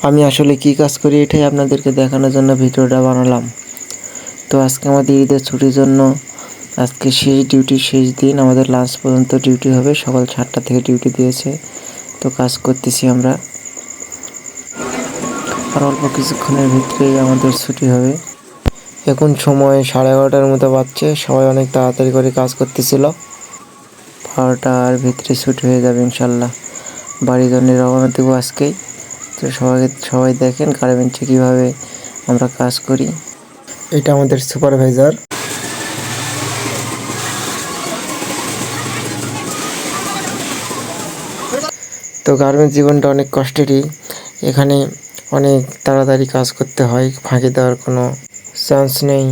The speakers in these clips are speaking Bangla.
আমি আসলে কী কাজ করি এটাই আপনাদেরকে দেখানোর জন্য ভিডিওটা বানালাম। তো আজকে আমাদের ঈদের ছুটির জন্য আজকে শেষ দিন, আমাদের লাঞ্চ পর্যন্ত ডিউটি হবে। সকাল 7টা থেকে ডিউটি দিয়েছে, তো কাজ করতেছি আমরা। আর অল্প কিছুক্ষণের ভিতরেই আমাদের ছুটি হবে। এখন সময় 11:30টার মতো বাজছে। সবাই অনেক তাড়াতাড়ি করে কাজ করতেছিল। 12টার ভিতরে ছুটি হয়ে যাবে ইনশাল্লাহ। বাড়ির জন্য রওনা দেবো আজকেই। তো সবাই দেখেন গার্মেন্টসে কীভাবে আমরা কাজ করি। এটা আমাদের সুপারভাইজার। তো গার্মেন্টস জীবনটা অনেক কষ্টেরই। এখানে অনেক তাড়াতাড়ি কাজ করতে হয়, ফাঁকি দেওয়ার কোনো চান্স নেই।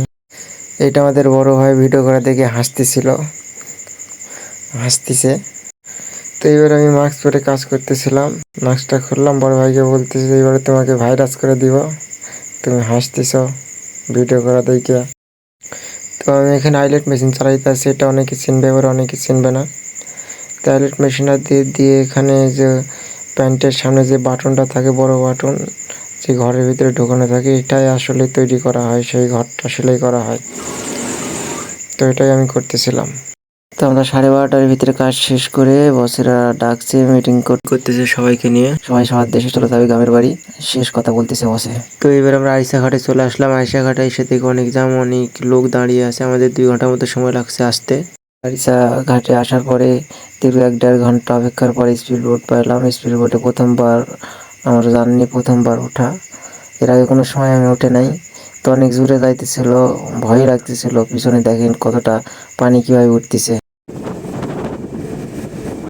এটা আমাদের বড় ভাই ভিডিও করা দেখে হাসতেছে। তো এবার আমি মাস্ক পরে কাজ করতেছিলাম, মাস্কটা খুললাম, বড় ভাইকে বলতেছি এবারে তোমাকে ভাইরাস করে দিব, তুমি হাসতেছ ভিডিও করা দেখে। তো আমি এখানে আইলেট মেশিন চালাইতেছি। এটা অনেকে চিনবে, এবার অনেকে চিনবে না। তো আইলেট মেশিনটা দিয়ে এখানে যে প্যান্টের সামনে যে বাটনটা থাকে, বড় বাটন, যে ঘরের ভিতরে ঢোকানো থাকে, এটাই আসলে তৈরি করা হয়, সেই ঘরটা সেলাই করা হয়। তো এটাই আমি করতেছিলাম। তো আমরা 12:30টার ভিতরে কাজ শেষ করে বসেরা ডাকছে, মিটিং করতেছে সবাইকে নিয়ে। সবাই সবার দেশে চলে যাবে গ্রামের বাড়ি, শেষ কথা বলতেছে বসে। তো এবার আমরা আইসা ঘাটে চলে আসলাম। আইসা ঘাটে এসে থেকে অনেক জ্যাম, অনেক লোক দাঁড়িয়ে আছে। আমাদের 2 ঘন্টার মতো সময় লাগছে আসতে। আরিসা ঘাটে আসার পরে দীর্ঘ 1-1.5 ঘন্টা অপেক্ষার পরে স্পিড বোট পেলাম। স্পিড বোটে আমার জার্নি প্রথমবার ওঠা। এর আগে কোনো সময় আমি উঠে নাই। তো অনেক জোরে যাইতেছিল, ভয় লাগতেছিল। পিছনে দেখেন কতটা পানি কীভাবে উঠতেছে।